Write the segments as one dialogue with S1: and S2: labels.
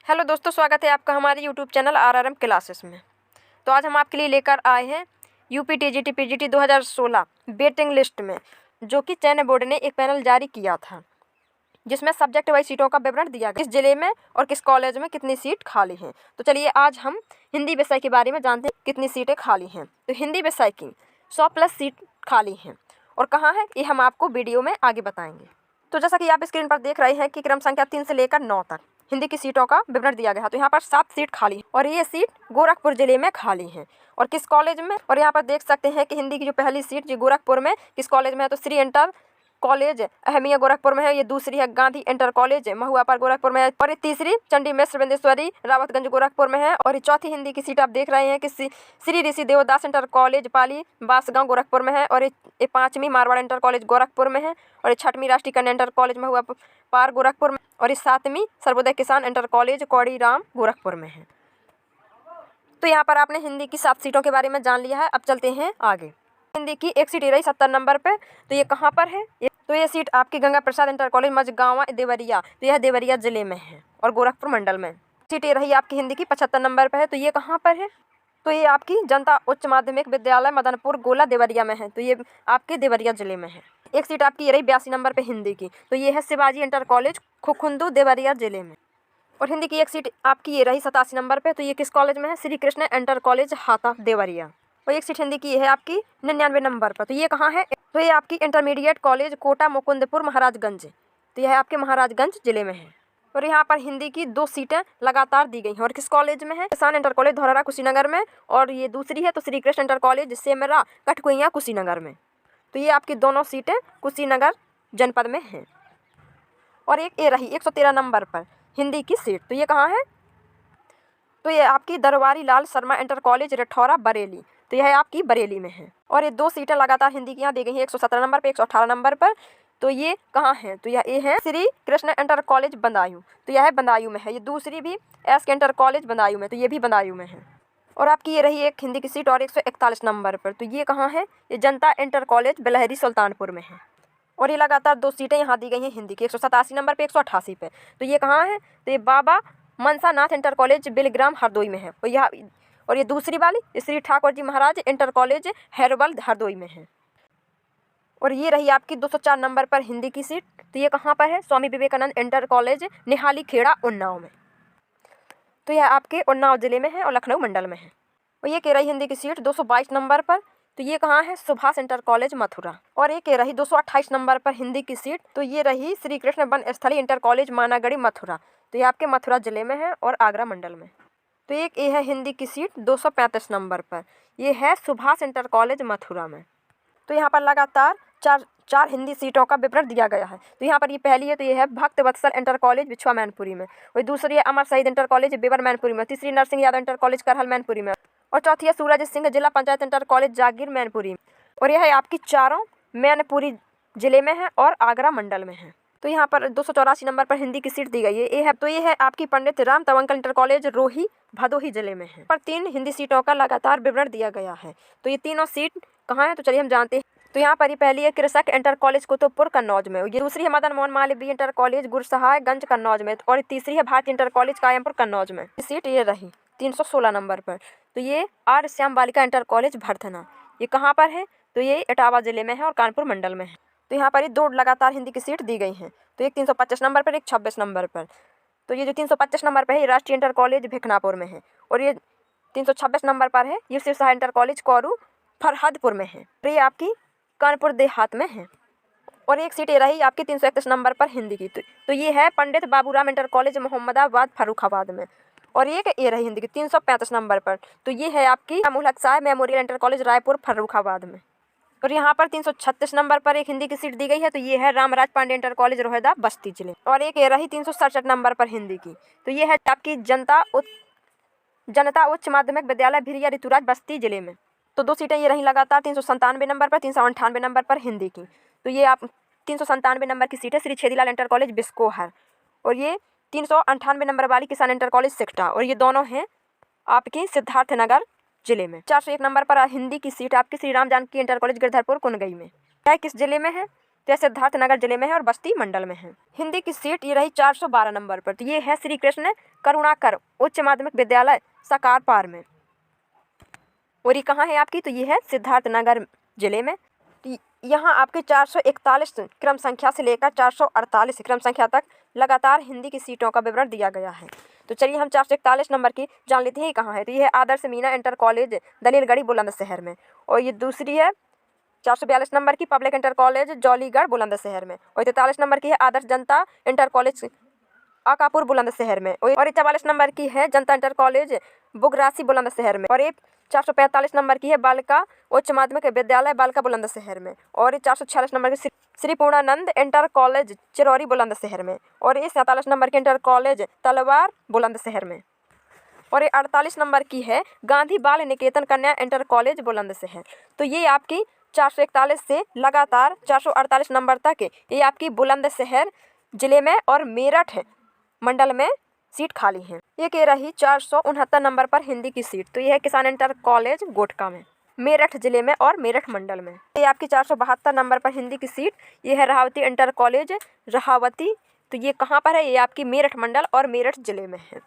S1: Hello दोस्तों, स्वागत है आपका हमारे यूट्यूब चैनल आरआरएम क्लासेस में। तो आज हम आपके लिए लेकर आए हैं UP TGT PGT 2016 waiting list में, जो कि चयन बोर्ड ने एक पैनल जारी किया था, जिसमें सब्जेक्ट वाइज सीटों का विवरण दिया गया, किस जिले में और किस कॉलेज में कितनी सीट खाली हैं। तो चलिए आज हम हिंदी विषय के बारे में जानते हैं कितनी सीटें खाली हैं। तो हिंदी विषय की 100+ सीट खाली हैं और कहाँ है ये हम आपको वीडियो में आगे बताएंगे। तो जैसा कि आप स्क्रीन पर देख रहे हैं कि क्रम संख्या 3 से लेकर 9 तक हिंदी की सीटों का विवरण दिया गया है। तो यहाँ पर 7 सीट खाली है और ये सीट गोरखपुर जिले में खाली है और किस कॉलेज में। और यहाँ पर देख सकते हैं कि हिंदी की जो पहली सीट जो गोरखपुर में किस कॉलेज में है, तो श्री इंटर कॉलेज अहमिया गोरखपुर में है। ये दूसरी है गांधी इंटर कॉलेज महुआ पर गोरखपुर में है और ये तीसरी चंडी मिश्र बिंदेश्वरी रावतगंज गोरखपुर में है। और ये चौथी हिंदी की सीट आप देख रहे हैं कि श्री ऋषि देवदास इंटर कॉलेज पाली बांसगांव गोरखपुर में है। और ये पाँचवीं मारवाड़ इंटर कॉलेज गोरखपुर में है। और ये छठवीं राष्ट्रीय कन्या इंटर कॉलेज महुआ पार गोरखपुर में। और ये सातवीं सर्वोदय किसान इंटर कॉलेज कौड़ी राम गोरखपुर में है। तो यहाँ पर आपने हिंदी की 7 सीटों के बारे में जान लिया है। अब चलते हैं आगे। हिंदी की एक सीट ये रही 70 नंबर पे। तो ये कहाँ पर है? तो ये सीट आपकी गंगा प्रसाद इंटर कॉलेज मझगांव देवरिया, तो यह देवरिया जिले में है और गोरखपुर मंडल में। सीट ये रही आपकी हिंदी की 75 नंबर पे है। तो ये कहाँ पर है? तो ये आपकी जनता उच्च माध्यमिक विद्यालय मदनपुर गोला देवरिया में है। तो ये आपके देवरिया जिले में है। एक सीट आपकी ये रही 82 नंबर पे हिंदी की। तो ये है शिवाजी इंटर कॉलेज खुखुंदू देवरिया जिले में। और हिंदी की एक सीट आपकी ये रही 87 नंबर पे। तो ये किस कॉलेज में है? श्री कृष्ण इंटर कॉलेज हाता देवरिया। और एक सीट हिंदी की है आपकी 99 नंबर पर। तो ये कहाँ है? तो ये आपकी इंटरमीडिएट कॉलेज कोटा मुकुंदपुर महाराजगंज। तो यह आपके महाराजगंज जिले में है। और यहाँ पर हिंदी की 2 सीटें लगातार दी गई हैं और किस कॉलेज में है? किसान इंटर कॉलेज धौरहरा कुशीनगर में। और ये दूसरी है तो श्री कृष्ण इंटर कॉलेज सेमरा कठकुइयाँ कुशीनगर में। तो ये आपकी दोनों सीटें कुशीनगर जनपद में हैं। और एक ये रही 113 नंबर पर हिंदी की सीट। तो ये कहाँ है? तो ये आपकी दरबारी लाल शर्मा इंटर कॉलेज रठौरा बरेली। तो यह आपकी बरेली में है। और ये 2 सीटें लगातार हिंदी की यहाँ दी गई हैं 117 नंबर पर 118 नंबर पर। तो ये कहाँ है? तो यह ये है श्री कृष्ण इंटर कॉलेज बदायूं। तो यह बदायूं में है। ये दूसरी भी एस के इंटर कॉलेज बदायूं में। तो ये भी बदायूं में है। और आपकी ये रही एक हिंदी की सीट और 141 नंबर पर। तो ये कहाँ है? ये जनता इंटर कॉलेज बिलहरी सुल्तानपुर में है। और ये लगातार 2 सीटें यहाँ दी गई हैं हिंदी की 187 नंबर पे 188 पे। तो ये कहाँ है? तो ये बाबा मनसानाथ इंटर कॉलेज बिलग्राम हरदोई में है। और ये दूसरी वाली श्री ठाकुर जी महाराज इंटर कॉलेज हैरबल हरदोई में है। और ये रही आपकी 204 नंबर पर हिंदी की सीट। तो ये कहाँ पर है? स्वामी विवेकानंद इंटर कॉलेज निहाली खेड़ा उन्नाव में। तो यह आपके उन्नाव जिले में है और लखनऊ मंडल में है। और ये कह रही हिंदी की सीट 222 नंबर पर। तो ये कहाँ है? Subhash inter college Mathura. और ये कह रही 228 नंबर पर हिंदी की सीट। तो ये रही श्री कृष्ण वन स्थली इंटर कॉलेज मानागढ़ी मथुरा। तो ये आपके मथुरा जिले में है और आगरा मंडल में। तो एक ये है हिंदी की सीट 235 नंबर पर। ये है सुभाष इंटर कॉलेज मथुरा में। तो यहाँ पर लगातार चार हिंदी सीटों का विवरण दिया गया है। तो यहाँ पर ये पहली है तो ये है भक्त वत्सल इंटर कॉलेज बिछुआ मैनपुरी में। और दूसरी है अमर शहीद इंटर कॉलेज बेबर मैनपुरी में। तीसरी नरसिंह यादव इंटर कॉलेज करहल मैनपुरी में। और चौथी है सूरज सिंह जिला पंचायत इंटर कॉलेज जागीर मैनपुरी। और यह है आपकी चारों मैनपुरी जिले में है और आगरा मंडल में है। तो यहाँ पर 284 नंबर पर हिंदी की सीट दी गई है। ये है आपकी पंडित राम तवंकल इंटर कॉलेज रोही भदोही जिले में है। पर 3 हिंदी सीटों का लगातार विवरण दिया गया है। तो ये तीनों सीट कहाँ है? तो चलिए हम जानते हैं। तो यहाँ पर पहली है कृषक इंटर कॉलेज कुतुबपुर कन्नौज में। ये दूसरी है मदन मोहन मालवीय इंटर कॉलेज गुरसहायगंज कन्नौज में। और तीसरी है भारतीय इंटर कॉलेज कायमपुर कन्नौज में। सीट ये रही 316 नंबर पर। तो ये आर श्याम बालिका इंटर कॉलेज भरथना। ये कहाँ पर है? तो ये इटावा जिले में है और कानपुर मंडल में है। तो यहाँ पर ये 2 लगातार हिंदी की सीट दी गई हैं। तो एक 325 नंबर पर, एक 26 नंबर पर। तो ये जो 325 नंबर पर है ये राष्ट्रीय इंटर कॉलेज भिखनापुर में है। और ये 326 नंबर पर है ये शिव सहाय इंटर कॉलेज कौरू फरहदपुर में है। और ये आपकी कानपुर देहात में है। और एक सीट ये रही आपकी 331 नंबर पर हिंदी की। तो ये है पंडित बाबूराम इंटर कॉलेज मोहम्मदाबाद फर्रुखाबाद में। और ये रही हिंदी की 335 नंबर पर। तो ये है आपकी Mulhak Shah memorial inter college Raipur Farrukhabad में। और यहाँ पर 336 नंबर पर एक हिंदी की सीट दी गई है। तो ये है रामराज पांडे इंटर कॉलेज रोहदा बस्ती जिले। और एक ये रही 367 नंबर पर हिंदी की। तो ये है आपकी जनता उच्च माध्यमिक विद्यालय भिरिया ऋतुराज बस्ती जिले में। तो 2 सीटें ये रही लगातार 397 नंबर पर 398 नंबर पर हिंदी की। तो ये आप 397 नंबर की सीट है श्री छेदीलाल इंटर कॉलेज बिस्कोहर। और ये 398 नंबर वाली किसान इंटर कॉलेज सिकटा। और ये दोनों हैं आपकी सिद्धार्थनगर जिले में। 401 नंबर पर हिंदी की सीट आपकी श्री राम जानकी इंटर कॉलेज गिरधरपुर कुनगई में। यह किस जिले में है? तो यह सिद्धार्थनगर जिले में है और बस्ती मंडल में है। हिंदी की सीट ये रही 412 नंबर पर, तो ये है श्री कृष्ण करुणाकर उच्च माध्यमिक विद्यालय सकारपार में। और ये कहाँ है आपकी, तो ये है सिद्धार्थनगर जिले में। यहाँ आपके 441 क्रम संख्या से लेकर 448 क्रम संख्या तक लगातार हिंदी की सीटों का विवरण दिया गया है। तो चलिए हम 441 नंबर की जान लेते हैं ये कहाँ है। तो ये है आदर्श मीना इंटर कॉलेज दलीलगढ़ी बुलंदशहर में। और ये दूसरी है 442 नंबर की पब्लिक इंटर कॉलेज जौलीगढ़ बुलंदशहर में। और 43 नंबर की है आदर्श जनता इंटर कॉलेज आकापुर बुलंदशहर में। और 44 नंबर की है जनता इंटर कॉलेज बुगरासी बुलंदशहर में। और एक 445 नंबर की है बालिका उच्च माध्यमिक विद्यालय बालिका बुलंदशहर में। और ये 446 नंबर की श्री पूर्णानंद इंटर कॉलेज चिरौरी बुलंदशहर में। और ये 47 नंबर की इंटर कॉलेज तलवार बुलंदशहर में। और ये 48 नंबर की है गांधी बाल निकेतन कन्या इंटर कॉलेज बुलंदशहर। तो ये आपकी 441 से लगातार 448 नंबर तक ये आपकी बुलंदशहर जिले में और मेरठ मंडल में सीट खाली है। ये कह रही 469 नंबर पर हिंदी की सीट, तो ये है किसान इंटर कॉलेज गोटका में, मेरठ जिले में और मेरठ मंडल में। ये आपकी 472 नंबर पर हिंदी की सीट, ये है रहावती इंटर कॉलेज रहावती, तो ये कहाँ पर है, ये आपकी मेरठ मंडल और मेरठ जिले में है।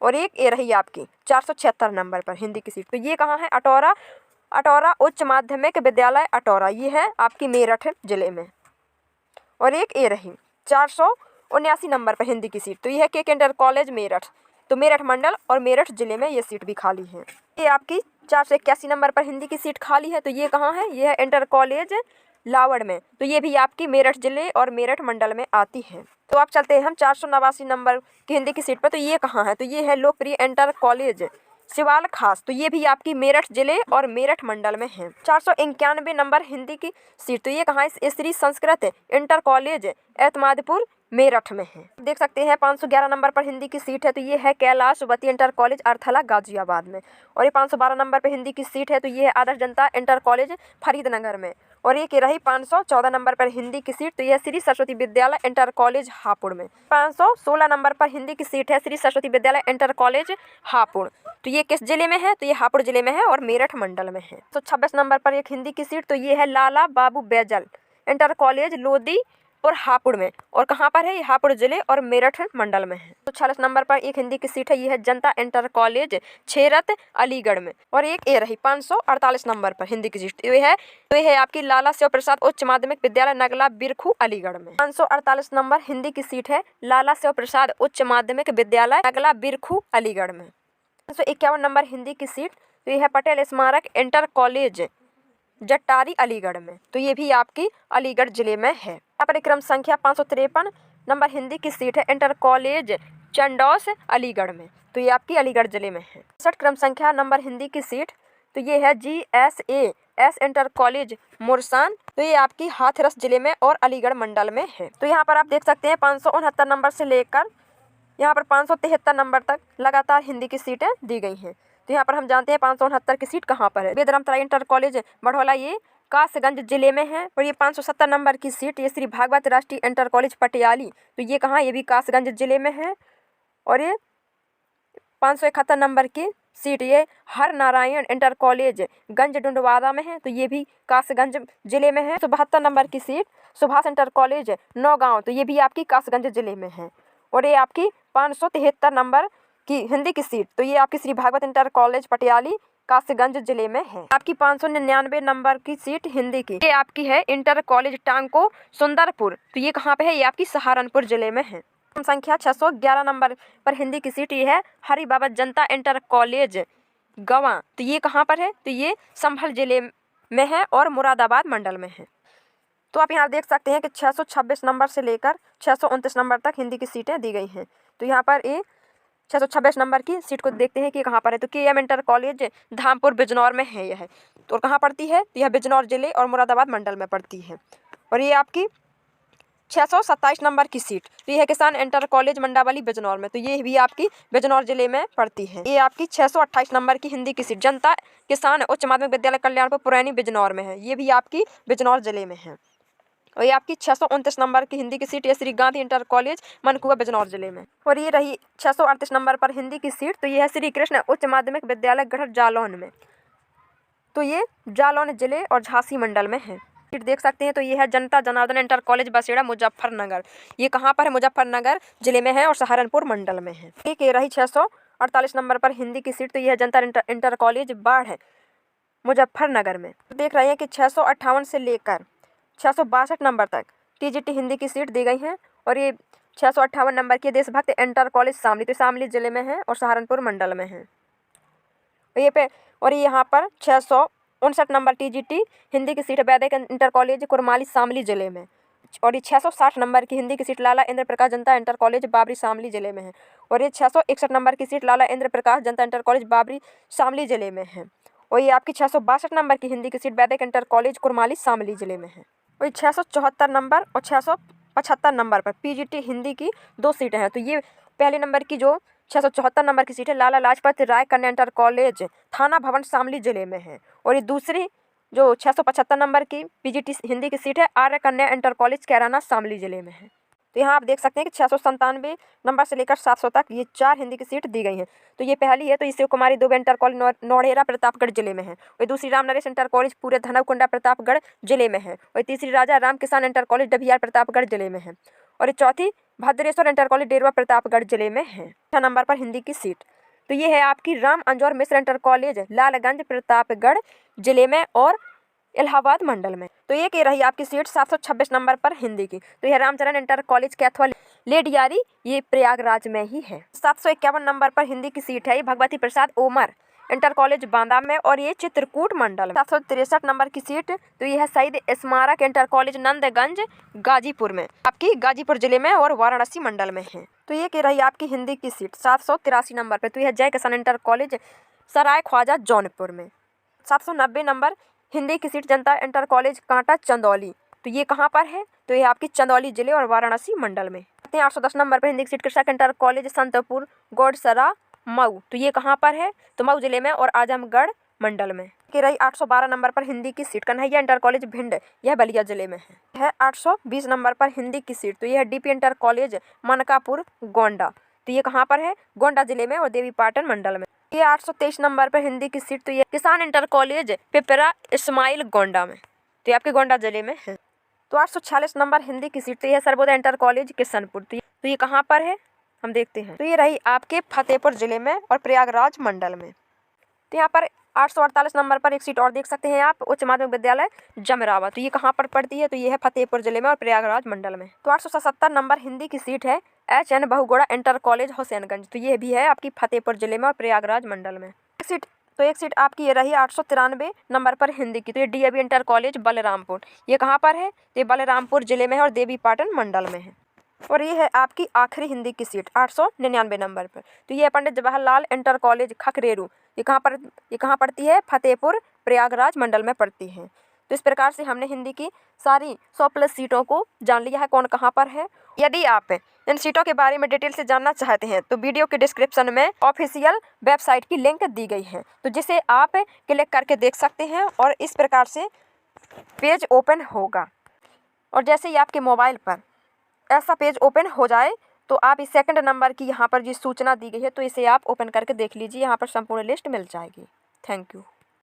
S1: और एक ये रही आपकी 476 नंबर पर हिंदी की सीट, तो ये कहाँ है, अटौरा उच्च माध्यमिक विद्यालय अटौरा, ये है आपकी मेरठ जिले में। और एक ये रही 479 नंबर पर हिंदी की सीट, तो ये है केके इंटर कॉलेज मेरठ, तो मेरठ मंडल और मेरठ जिले में ये सीट भी खाली है। ये आपकी 481 नंबर पर हिंदी की सीट खाली है, तो ये कहाँ है, ये है इंटर कॉलेज लावड़ में, तो ये भी आपकी मेरठ जिले और मेरठ मंडल में आती है। तो आप चलते हैं हम 489 नंबर की हिंदी की सीट पर, तो ये कहाँ है, तो ये है लोकप्रिय इंटर कॉलेज सिवाल खास, तो ये भी आपकी मेरठ जिले और मेरठ मंडल में है। 491 नंबर हिंदी की सीट, तो ये कहाँ है, श्री संस्कृत इंटर कॉलेज एतमादपुर मेरठ में है। देख सकते हैं 511 नंबर पर हिंदी की सीट है, तो ये है कैलाशवती इंटर कॉलेज अर्थला गाजियाबाद में। और ये 512 नंबर पर हिंदी की सीट है, तो ये है आदर्श जनता इंटर कॉलेज फरीदनगर में। और ये रही 514 नंबर पर हिंदी की सीट, तो यह श्री सरस्वती विद्यालय इंटर कॉलेज हापुड़ में। 516 नंबर पर हिंदी की सीट है श्री सरस्वती विद्यालय इंटर कॉलेज हापुड़, तो ये किस जिले में है, तो ये हापुड़ जिले में है और मेरठ मंडल में है। तो 26 नंबर पर एक हिंदी की सीट, तो ये है लाला बाबू बैजल इंटर कॉलेज लोधी और हापुड़ में, और कहाँ पर है, ये हापुड़ जिले और मेरठ मंडल में है। तो 46 नंबर पर एक हिंदी की सीट है, ये है जनता इंटर कॉलेज छेरत अलीगढ़ में। और एक ये रही 548 नंबर पर हिंदी की सीट, ये है आपकी लाला शिव प्रसाद उच्च माध्यमिक विद्यालय नगला बिरखू अलीगढ़ में। 548 नंबर हिंदी की सीट है लाला शिव प्रसाद उच्च माध्यमिक विद्यालय नगला बिरखू अलीगढ़ में। 551 नंबर हिंदी की सीट, तो ये है पटेल स्मारक इंटर कॉलेज जट्टारी अलीगढ़ में, तो ये भी आपकी अलीगढ़ जिले में है। यहाँ पर क्रम संख्या 553 नंबर हिंदी की सीट है इंटर कॉलेज चंडौस अलीगढ़ में, तो ये आपकी अलीगढ़ जिले में है। 60 क्रम संख्या नंबर हिंदी की सीट, तो ये है GSAS इंटर कॉलेज मुरसान, तो ये आपकी हाथरस जिले में और अलीगढ़ मंडल में है। तो यहाँ पर आप देख सकते हैं 569 नंबर से लेकर यहाँ पर 573 नंबर तक लगातार हिंदी की सीटें दी गई हैं। तो यहाँ पर हम जानते हैं 569 की सीट कहाँ पर है, बेदरामतला इंटर कॉलेज बढ़ौला, ये कासगंज जिले में है। और ये 570 नंबर की सीट, ये श्री भागवत राष्ट्रीय इंटर कॉलेज पटियाली, तो ये कहाँ, ये भी कासगंज जिले में है। और ये 571 नंबर की सीट, ये हर नारायण इंटर कॉलेज गंज डुंडवादा में है, तो ये भी कासगंज जिले में है। 72 नंबर की seat Subhash inter college Naugaon, तो ये भी आपकी कासगंज जिले में है। और ये आपकी 573 नंबर की हिंदी की सीट, तो ये आपकी श्री भागवत इंटर कॉलेज पटियाली कासगंज जिले में है। आपकी 599 नंबर की सीट हिंदी की, ये आपकी है इंटर कॉलेज टांको सुंदरपुर, तो ये कहाँ पे है, ये आपकी सहारनपुर जिले में है। संख्या 611 नंबर पर हिंदी की सीट, ये है हरि बाबा जनता इंटर कॉलेज गवां, तो ये कहाँ पर है, तो ये संभल जिले में है और मुरादाबाद मंडल में है। तो आप यहाँ देख सकते हैं कि 626 नंबर से लेकर 629 नंबर तक हिंदी की सीटें दी गई हैं। तो यहाँ पर ये 626 नंबर की सीट को देखते हैं कि कहाँ पर है, तो KM inter college Dhampur Bijnor में है यह, तो कहाँ पड़ती है, तो यह बिजनौर जिले और मुरादाबाद मंडल में पड़ती है। और ये आपकी 627 नंबर की सीट, तो ये है किसान इंटर कॉलेज मंडावली बिजनौर में, तो ये भी आपकी बिजनौर जिले में पड़ती है। ये आपकी 628 नंबर की हिंदी की सीट जनता किसान उच्च माध्यमिक विद्यालय कल्याणपुर पुरैनी बिजनौर में है, ये भी आपकी बिजनौर जिले में है। और ये आपकी 629 नंबर की हिंदी की सीट, ये श्री गांधी इंटर कॉलेज मनकुआ बिजनौर जिले में। और ये रही 638 नंबर पर हिंदी की सीट, तो ये है श्री कृष्ण उच्च माध्यमिक विद्यालय गढ़ जालौन में, तो ये जालौन जिले और झांसी मंडल में है। सीट देख सकते हैं तो ये है जनता जनार्दन इंटर कॉलेज बसेड़ा मुजफ्फरनगर। ये कहाँ पर है? मुजफ्फरनगर जिले में है और सहारनपुर मंडल में है। ठीक है, रही 648 नंबर पर हिंदी की सीट, तो यह है जनता इंटर कॉलेज बाढ़ है मुजफ्फरनगर में। देख रहे हैं कि 658 से लेकर 662 नंबर तक टीजीटी हिंदी की सीट दी गई है और ये 658 नंबर की देशभक्त इंटर कॉलेज शामली, तो शामली जिले में है और सहारनपुर मंडल में है। और ये यहाँ पर 659 नंबर टीजीटी हिंदी की सीट है वैदिक इंटर कॉलेज कुरमाली शामली जिले में। और ये 660 नंबर की हिंदी की सीट लाला इंद्र प्रकाश जनता इंटर कॉलेज बाबरी शामली जिले में है। और ये 661 नंबर की सीट लाला इंद्र प्रकाश जनता इंटर कॉलेज बाबरी शामली जिले में है। और ये आपकी 662 नंबर की हिंदी की सीट वैदिक इंटर कॉलेज कुरमाली शामली जिले में है। और 674 नंबर और 675 नंबर पर पीजीटी हिंदी की 2 सीटें हैं। तो ये पहले नंबर की जो 674 नंबर की सीट है लाला लाजपत राय कन्या इंटर कॉलेज थाना भवन शामली जिले में है। और ये दूसरी जो 675 नंबर की पीजीटी हिंदी की सीट है आर्य कन्या इंटर कॉलेज कैराना शामली जिले में है। तो यहाँ आप देख सकते हैं कि 697 नंबर से लेकर 700 तक ये 4 हिंदी की सीट दी गई हैं। तो ये पहली है तो शिव कुमारी दुबे इंटर कॉलेज नौड़ेरा प्रतापगढ़ जिले में है। और दूसरी राम नरेश इंटर कॉलेज पूरे धनकुंडा प्रतापगढ़ जिले में है। और तीसरी राजा राम किसान इंटर कॉलेज डभियार प्रतापगढ़ जिले में है। और चौथी भद्रेश्वर इंटर कॉलेज डेरवा प्रतापगढ़ जिले में है। 6 नंबर पर हिंदी की सीट तो ये है आपकी राम अंजौर मिश्र इंटर कॉलेज लालगंज प्रतापगढ़ जिले में और इलाहाबाद मंडल में। तो ये रही आपकी सीट 726 नंबर पर हिंदी की, तो यह रामचरण इंटर कॉलेज कैथवा लेडियारी ये प्रयागराज में ही है। 751 नंबर पर हिंदी की सीट है ये भगवती प्रसाद ओमर इंटर कॉलेज बांदा में और ये चित्रकूट मंडल में। 763 नंबर की सीट तो यह है शहीद स्मारक इंटर कॉलेज नंदगंज गाजीपुर में, आपकी गाजीपुर जिले में और वाराणसी मंडल में है। तो ये रही आपकी हिंदी की सीट 783 नंबर पर, तो यह जय किसान इंटर कॉलेज सराय ख्वाजा जौनपुर में। 790 नंबर हिंदी की सीट जनता इंटर कॉलेज कांटा चंदौली, तो ये कहाँ पर है? तो ये आपकी चंदौली जिले और वाराणसी मंडल में। 810 नंबर पर हिंदी की सीट कृषक इंटर कॉलेज संतपुर गौडसरा मऊ, तो ये कहाँ पर है? तो मऊ जिले में और आजमगढ़ मंडल में। की रही 812 नंबर पर हिंदी की seat Kanhaiya inter college Bhind, यह बलिया जिले में है। 820 नंबर पर हिंदी की सीट तो यह है DP inter college Mankapur Gonda, तो ये कहाँ पर है? गोंडा जिले में और देवीपाटन मंडल में। ये 823 नंबर पर हिंदी की सीट तो ये किसान इंटर कॉलेज पिपरा इस्माइल गोंडा में, तो ये आपके गोंडा जिले में है। तो 846 नंबर हिंदी की सीट तो यह सर्वोदय इंटर कॉलेज किशनपुर, तो ये कहाँ पर है? हम देखते हैं। तो ये रही आपके फतेहपुर जिले में और प्रयागराज मंडल में। तो यहाँ पर 848 नंबर पर एक सीट और देख सकते हैं आप, उच्च माध्यमिक विद्यालय जमरावा, तो ये कहाँ पर पड़ती है? तो ये है फतेहपुर जिले में और प्रयागराज मंडल में। तो 877 नंबर हिंदी की सीट है HN Bahuguna inter college Husainganj, तो ये भी है आपकी फतेहपुर जिले में और प्रयागराज मंडल में। एक सीट आपकी ये रही 893 नंबर पर हिंदी की, तो ये DAV इंटर कॉलेज बलरामपुर, ये कहाँ पर है? तो ये बलरामपुर जिले में और देवीपाटन मंडल में है। और ये है आपकी आखिरी हिंदी की सीट 899 नंबर पर, तो ये पंडित जवाहरलाल इंटर कॉलेज खखरेरू, ये कहाँ पड़ती है? फतेहपुर प्रयागराज मंडल में पड़ती है। तो इस प्रकार से हमने हिंदी की सारी 100+ सीटों को जान लिया है कौन कहाँ पर है। यदि आप इन सीटों के बारे में डिटेल से जानना चाहते हैं तो वीडियो के डिस्क्रिप्शन में ऑफिशियल वेबसाइट की लिंक दी गई है, तो जिसे आप क्लिक करके देख सकते हैं और इस प्रकार से पेज ओपन होगा। और जैसे ही आपके मोबाइल पर ऐसा पेज ओपन हो जाए तो आप इस सेकंड नंबर की यहाँ पर जिस सूचना दी गई है तो इसे आप ओपन करके देख लीजिए, यहाँ पर संपूर्ण लिस्ट मिल जाएगी। Thank you.